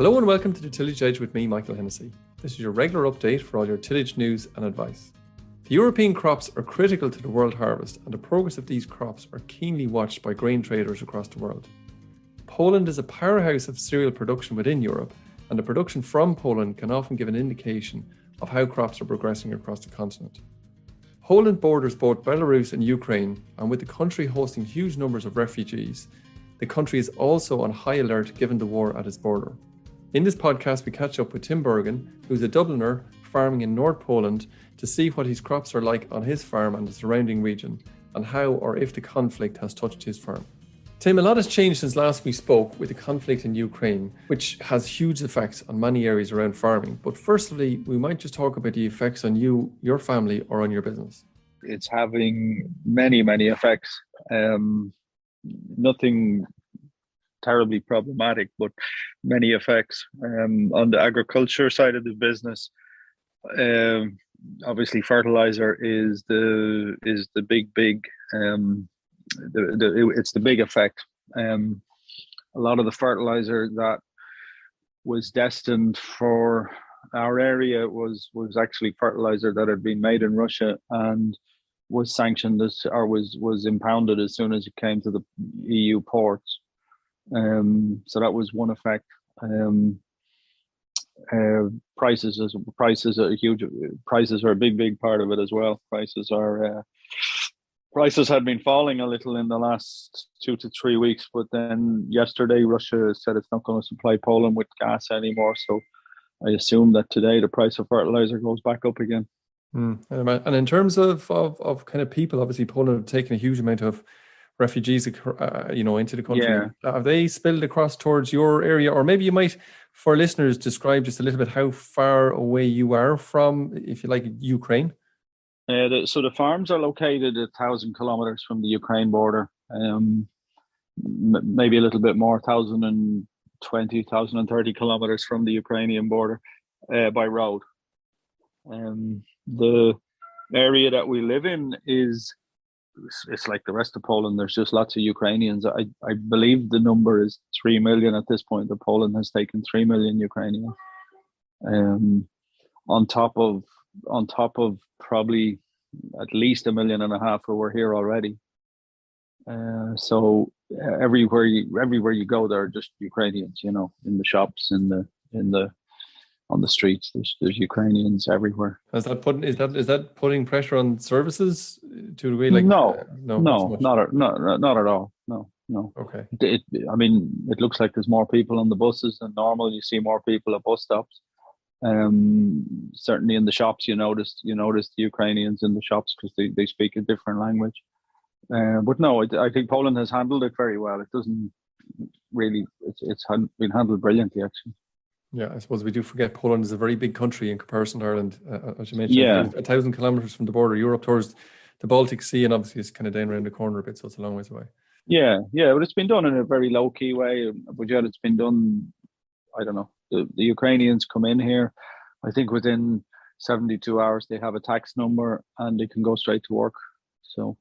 Hello and welcome to the Tillage Edge with me, Michael Hennessy. This is your regular update for all your tillage news and advice. The European crops are critical to the world harvest, and the progress of these crops are keenly watched by grain traders across the world. Poland is a powerhouse of cereal production within Europe, and the production from Poland can often give an indication of how crops are progressing across the continent. Poland borders both Belarus and Ukraine, and with the country hosting huge numbers of refugees, the country is also on high alert given the war at its border. In this podcast, we catch up with Tim Bergin, who's a Dubliner farming in North Poland, to see what his crops are like on his farm and the surrounding region, and how or if the conflict has touched his farm. Tim, a lot has changed since last we spoke with the conflict in Ukraine, which has huge effects on many areas around farming. But firstly, we might just talk about the effects on you, your family, or on your business. It's having many effects. Nothing terribly problematic, but many effects. On the agriculture side of the business, obviously fertilizer is the big it's the big effect. A lot of the fertilizer that was destined for our area was actually fertilizer that had been made in Russia and was sanctioned was impounded as soon as it came to the EU ports. So that was one effect. Prices are a big part of it as well. Prices had been falling a little in the last 2 to 3 weeks, but then yesterday Russia said it's not going to supply Poland with gas anymore. So I assume that today the price of fertilizer goes back up again. And in terms of kind of people, obviously Poland have taken a huge amount of refugees, into the country. Yeah. Have they spilled across towards your area? Or maybe you might, for listeners, describe just a little bit how far away you are from, if you like, Ukraine. So the farms are located 1,000 kilometers from the Ukraine border. Maybe a little bit more, 1,020, 1,030 kilometers from the Ukrainian border by road. The area that we live in it's like the rest of Poland. There's just lots of Ukrainians. I believe the number is 3 million at this point. That Poland has taken 3 million Ukrainians. On top of probably at least 1.5 million who were here already. So everywhere you go, there are just Ukrainians. In the shops, on the streets, there's Ukrainians everywhere. Is that putting pressure on services to the way not at all. No. Okay. It looks like there's more people on the buses than normal. You see more people at bus stops. Certainly in the shops, you notice the Ukrainians in the shops because they speak a different language. But no, I think Poland has handled it very well. It doesn't really. It's been handled brilliantly, actually. Yeah, I suppose we do forget Poland is a very big country in comparison to Ireland. As you mentioned, yeah. 1,000 kilometers from the border, Europe towards the Baltic Sea, and obviously it's kind of down around the corner a bit, so it's a long ways away. Yeah, but it's been done in a very low key way. But yet it's been done. I don't know. The Ukrainians come in here. I think within 72 hours they have a tax number and they can go straight to work. So,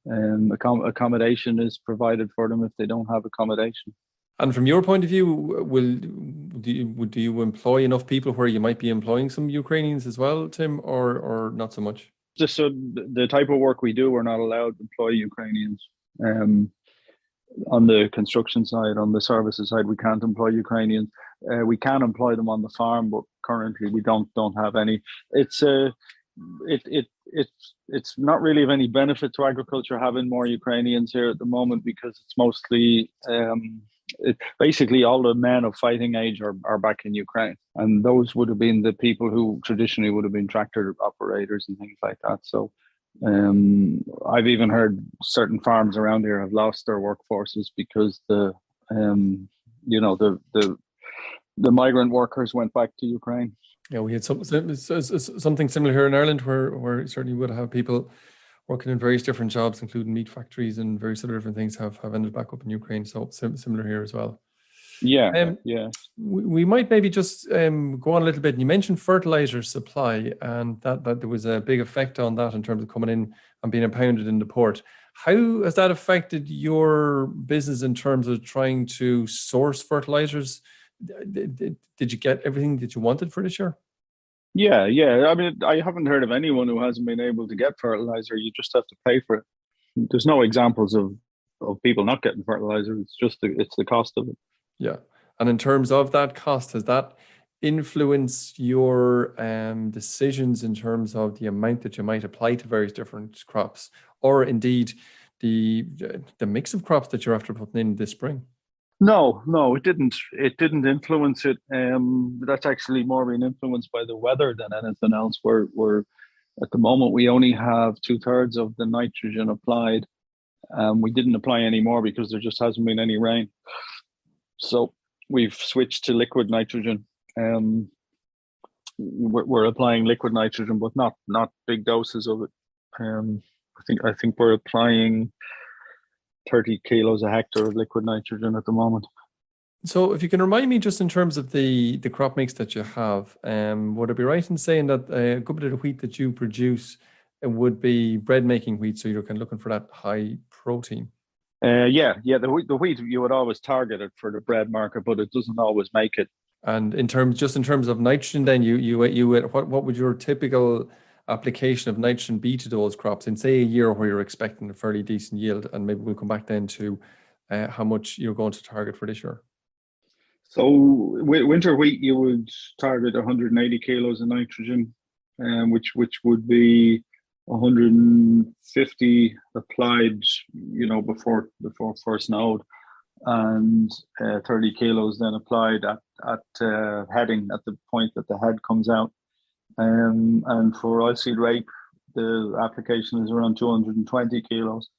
accommodation is provided for them if they don't have accommodation. And from your point of view, do you employ enough people where you might be employing some Ukrainians as well, Tim, or not so much? Just so the type of work we do, we're not allowed to employ Ukrainians. On the construction side, on the services side, we can't employ Ukrainians. We can employ them on the farm, but currently we don't have any. It's not really of any benefit to agriculture having more Ukrainians here at the moment because it's mostly basically all the men of fighting age are back in Ukraine, and those would have been the people who traditionally would have been tractor operators and things like that. So I've even heard certain farms around here have lost their workforces because the migrant workers went back to Ukraine. Yeah, we had something similar here in Ireland where certainly would have people working in various different jobs, including meat factories and various other different things have ended back up in Ukraine. So similar here as well. Yeah. We might maybe just go on a little bit. You mentioned fertilizer supply and that there was a big effect on that in terms of coming in and being impounded in the port. How has that affected your business in terms of trying to source fertilizers Did you get everything that you wanted for this year? Yeah. I mean, I haven't heard of anyone who hasn't been able to get fertilizer. You just have to pay for it. There's no examples of people not getting fertilizer. It's just it's the cost of it. Yeah. And in terms of that cost, has that influenced your decisions in terms of the amount that you might apply to various different crops, or indeed the mix of crops that you're after putting in this spring? No, it didn't. It didn't influence it. That's actually more being influenced by the weather than anything else. We're at the moment we only have 2/3 of the nitrogen applied. We didn't apply any more because there just hasn't been any rain. So we've switched to liquid nitrogen. We're applying liquid nitrogen, but not big doses of it. I think we're applying 30 kilos a hectare of liquid nitrogen at the moment. So if you can remind me just in terms of the crop mix that you have, would it be right in saying that a good bit of the wheat that you produce would be bread making wheat, so you're kind of looking for that high protein? The wheat you would always target it for the bread market, but it doesn't always make it. And in terms of nitrogen, then what would your typical application of nitrogen be to those crops in, say, a year where you're expecting a fairly decent yield? And maybe we'll come back then to how much you're going to target for this year. So winter wheat, you would target 180 kilos of nitrogen, which would be 150 applied, before first node, and 30 kilos then applied at heading, at the point that the head comes out. And for oilseed rape, the application is around 220 kilos.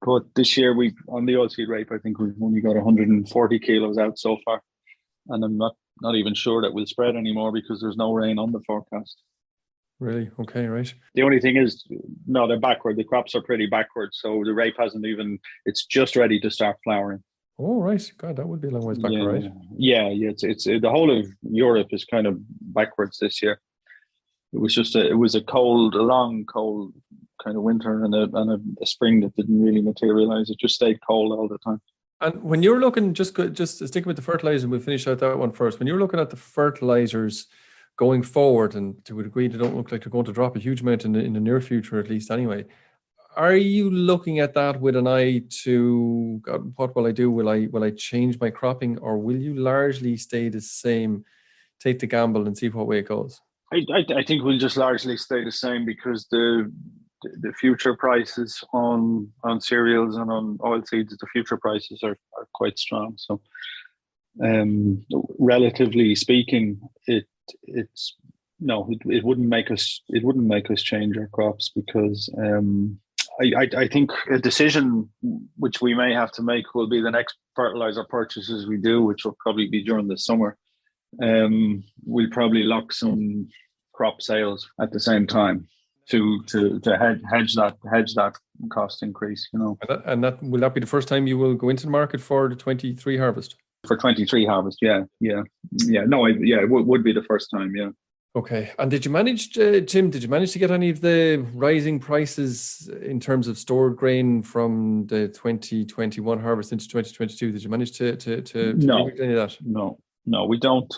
But this year, on the oilseed rape, I think we've only got 140 kilos out so far. And I'm not even sure that we'll spread anymore because there's no rain on the forecast. Really? Okay, right. The only thing is, no, they're backward. The crops are pretty backward. So the rape it's just ready to start flowering. Oh, right. God, that would be a long ways back, right? Yeah. It's the whole of Europe is kind of backwards this year. It was a long, cold kind of winter and a spring that didn't really materialize. It just stayed cold all the time. And when you're looking, just sticking with the fertilizer, we'll finish out that one first. When you're looking at the fertilizers going forward, and to a degree, they don't look like they're going to drop a huge amount in the near future, at least anyway. Are you looking at that with an eye to, God, what will I do? Will I change my cropping, or will you largely stay the same, take the gamble and see what way it goes? I think we'll just largely stay the same because the future prices on cereals and on oilseeds, the future prices are quite strong. So, relatively speaking, it wouldn't make us change our crops because I think a decision which we may have to make will be the next fertilizer purchases we do, which will probably be during the summer. We'll probably lock some crop sales at the same time to hedge that cost increase, And that will that be the first time you will go into the market for the 23 harvest? For 23 harvest, yeah. No, it would be the first time, yeah. Okay. And did you manage, Tim? Did you manage to get any of the rising prices in terms of stored grain from the 2021 harvest into 2022? Did you manage to no, any of that? No, we don't.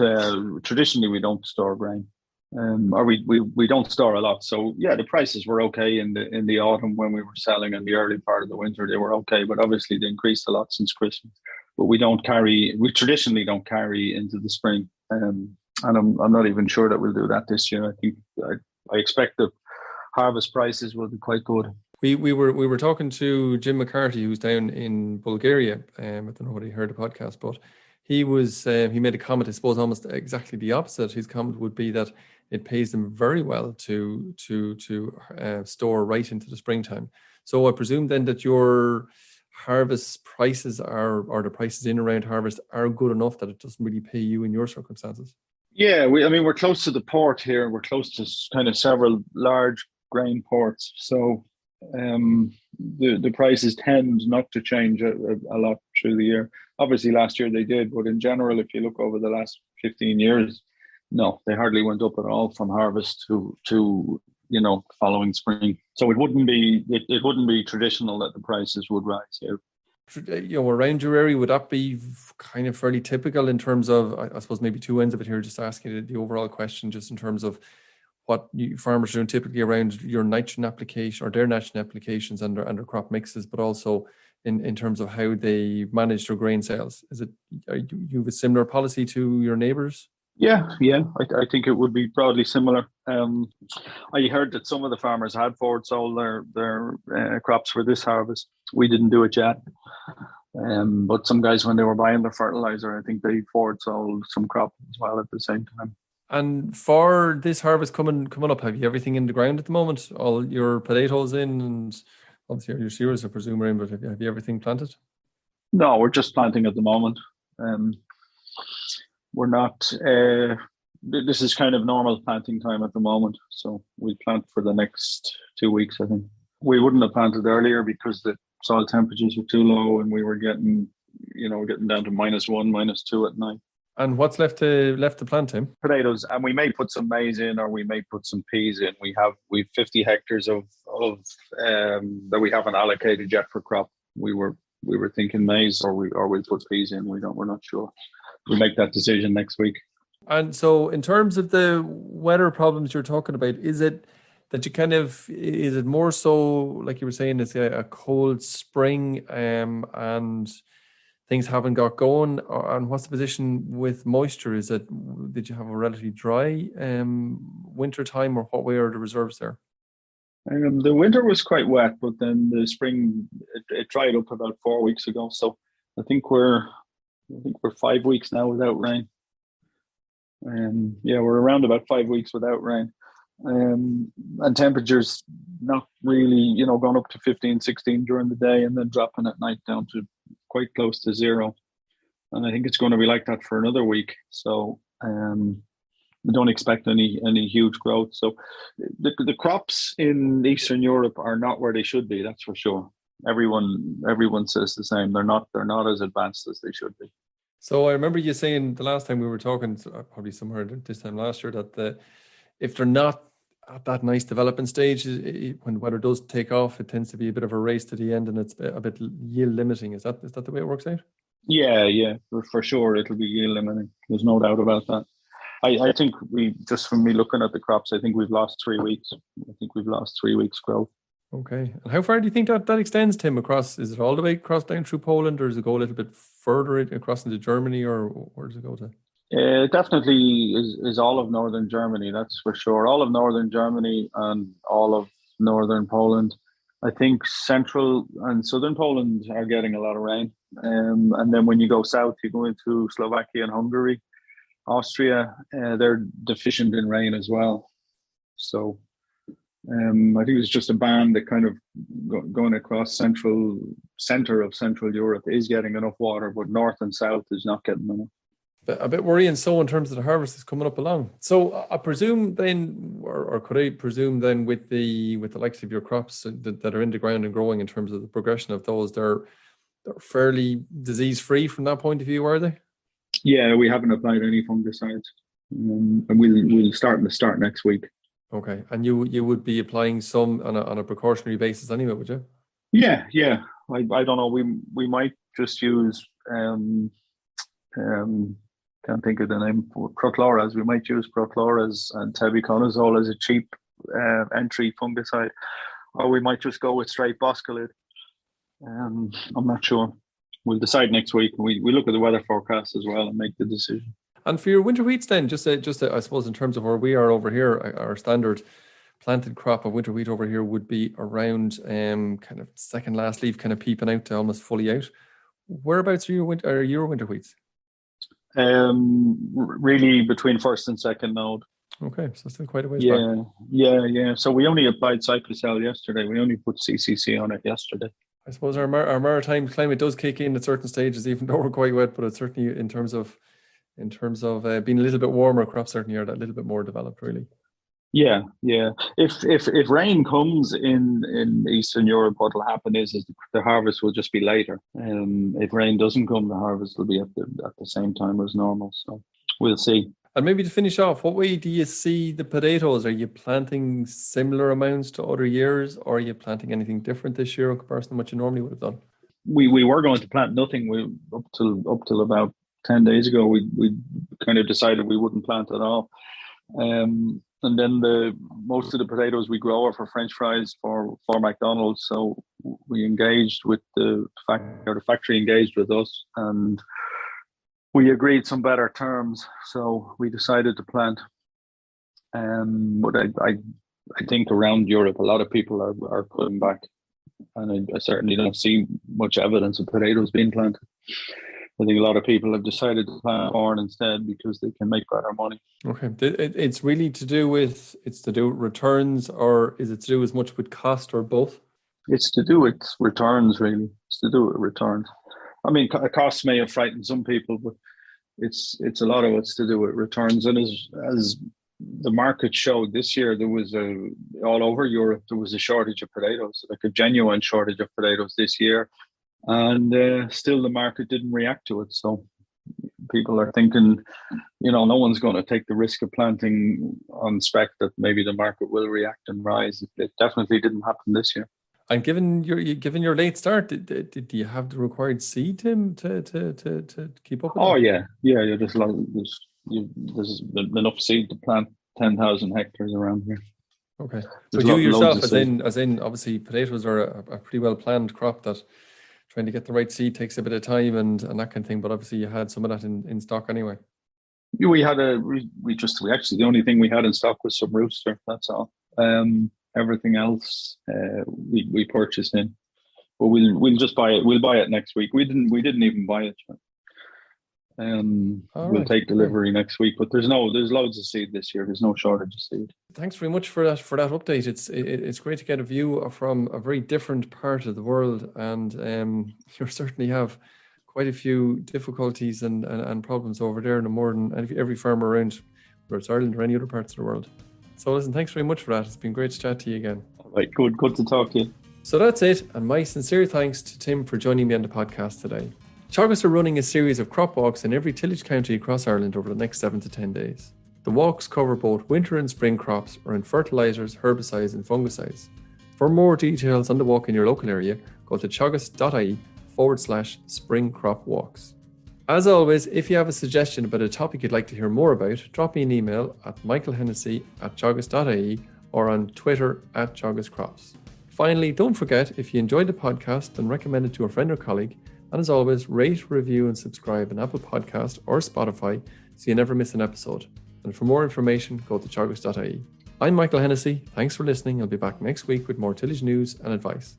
Traditionally, we don't store grain, or we don't store a lot. So yeah, the prices were okay in the autumn when we were selling, in the early part of the winter they were okay, but obviously they increased a lot since Christmas. But we traditionally don't carry into the spring, and I'm not even sure that we'll do that this year. I think I expect the harvest prices will be quite good. We were talking to Jim McCarthy, who's down in Bulgaria. I don't know whether he heard the podcast, but he made a comment, I suppose, almost exactly the opposite. His comment would be that it pays them very well to store right into the springtime. So I presume then that your harvest prices or the prices in around harvest are good enough that it doesn't really pay you in your circumstances. Yeah, we're close to the port here. We're close to kind of several large grain ports. So the prices tend not to change a lot through the year. Obviously last year they did, but in general, if you look over the last 15 years, no, they hardly went up at all from harvest to following spring. So it wouldn't be traditional that the prices would rise here. around your area, would that be kind of fairly typical in terms of, I suppose maybe two ends of it here, just asking you the overall question, just in terms of what farmers are doing typically around your nitrogen application or their nitrogen applications and their crop mixes, but also in terms of how they manage their grain sales? You have a similar policy to your neighbours? Yeah. I think it would be broadly similar. I heard that some of the farmers had forward sold their crops for this harvest. We didn't do it yet. But some guys, when they were buying their fertilizer, I think they forward sold some crop as well at the same time. And for this harvest coming up, have you everything in the ground at the moment? All your potatoes in, and obviously your cereals, I presume, are in, but have you everything planted? No, we're just planting at the moment. We're not. This is kind of normal planting time at the moment, so we plant for the next 2 weeks. I think we wouldn't have planted earlier because the soil temperatures were too low, and we were getting down to -1, -2 at night. And what's left to plant, Tim? Potatoes, and we may put some maize in, or we may put some peas in. We've 50 hectares of that we haven't allocated yet for crop. We were thinking maize, or we'll put peas in. We're not sure. We'll make that decision next week. And so, in terms of the weather problems you're talking about, is it more so, like you were saying, it's a cold spring and things haven't got going? And what's the position with moisture? Did you have a relatively dry winter time, or what way are the reserves there? The winter was quite wet, but then the spring it dried up about 4 weeks ago. So I think we're 5 weeks now without rain. We're around about 5 weeks without rain. And temperatures not really, going up to 15, 16 during the day, and then dropping at night down to quite close to zero. And I think it's going to be like that for another week. So we don't expect any huge growth. So the crops in Eastern Europe are not where they should be. That's for sure. Everyone says the same. They're not as advanced as they should be. So I remember you saying the last time we were talking, probably somewhere this time last year, that if they're not at that nice development stage, when weather does take off, it tends to be a bit of a race to the end, and it's a bit yield limiting. Is that the way it works out? Yeah, for sure it'll be yield limiting. There's no doubt about that. I think just from me looking at the crops, I think we've lost 3 weeks. I think we've lost 3 weeks growth. Okay. And how far do you think that extends, Tim, across? Is it all the way across down through Poland, or does it go a little bit further across into Germany, or where does it go to? It definitely is all of northern Germany, that's for sure. All of northern Germany and all of northern Poland. I think central and southern Poland are getting a lot of rain. And then when you go south, you go into Slovakia and Hungary, Austria, they're deficient in rain as well. So I think it's just a band that kind of going across center of Central Europe is getting enough water, but north and south is not getting enough. A bit worrying. So in terms of the harvest is coming up along. So I presume then, or could I presume then, with the likes of your crops that are in the ground and growing, in terms of the progression of those, they're fairly disease free from that point of view, are they? Yeah, we haven't applied any fungicides, and we'll start next week. Okay, and you would be applying some on a precautionary basis anyway, would you? Yeah. I don't know. We might just use can't think of the name, Prochlorez. We might use Prochlorez and tebuconazole as a cheap entry fungicide, or we might just go with straight Boscalid. I'm not sure. We'll decide next week. We look at the weather forecast as well and make the decision. And for your winter wheats then, just I suppose in terms of where we are over here, our standard planted crop of winter wheat over here would be around kind of second last leaf, kind of peeping out to almost fully out. Whereabouts are your winter wheats? Really between first and second node. Okay, so still quite a ways back. Yeah. So we only applied Cyclacel yesterday. We only put CCC on it yesterday. I suppose our maritime climate does kick in at certain stages, even though we're quite wet. But it's certainly in terms of being a little bit warmer, crops certainly are a little bit more developed, really. Yeah. If rain comes in Eastern Europe, what will happen is the harvest will just be later. If rain doesn't come, the harvest will be at the same time as normal. So we'll see. And maybe to finish off, what way do you see the potatoes? Are you planting similar amounts to other years, or are you planting anything different this year in comparison to what you normally would have done? we were going to plant nothing. We up till about 10 days ago, we kind of decided we wouldn't plant at all. And then most of the potatoes we grow are for French fries for McDonald's. So we engaged with the factory engaged with us, and we agreed some better terms. So we decided to plant. But I think around Europe, a lot of people are pulling back, and I certainly don't see much evidence of potatoes being planted. I think a lot of people have decided to plant corn instead because they can make better money. Okay, it's really to do with returns, or is it to do as much with cost, or both? It's to do with returns, really. It's to do with returns. I mean, costs may have frightened some people, but it's a lot of it's to do with returns. And as the market showed this year, there was all over Europe there was a shortage of potatoes, like a genuine shortage of potatoes this year. And still the market didn't react to it. So people are thinking, no one's going to take the risk of planting on spec that maybe the market will react and rise. It definitely didn't happen this year. And given your late start, did you have the required seed, Tim, to keep up with Oh, that? Yeah. There's enough seed to plant 10,000 hectares around here. Okay. So you yourself, as in obviously potatoes are a pretty well planned crop that trying to get the right seed takes a bit of time and that kind of thing, but obviously you had some of that in stock anyway. We actually the only thing we had in stock was some rooster, that's all. Everything else we purchased in. But we'll just buy it. We'll buy it next week. We didn't even buy it. We'll take delivery next week, but there's loads of seed this year. There's no shortage of seed. Thanks very much for that update. It's great to get a view from a very different part of the world, and you certainly have quite a few difficulties and problems over there, no more than every farmer around, whether it's Ireland or any other parts of the world. So listen, thanks very much for that. It's been great to chat to you again. All right, good to talk to you. So that's it, and my sincere thanks to Tim for joining me on the podcast today. Teagasc are running a series of crop walks in every tillage county across Ireland over the next 7 to 10 days. The walks cover both winter and spring crops around fertilisers, herbicides and fungicides. For more details on the walk in your local area, go to teagasc.ie/spring crop walks. As always, if you have a suggestion about a topic you'd like to hear more about, drop me an email at michaelhennessy@teagasc.ie or on Twitter @teagascrops. Finally, don't forget, if you enjoyed the podcast, then recommend it to a friend or colleague. And as always, rate, review and subscribe on Apple Podcast or Spotify so you never miss an episode. And for more information, go to teagasc.ie. I'm Michael Hennessy. Thanks for listening. I'll be back next week with more tillage news and advice.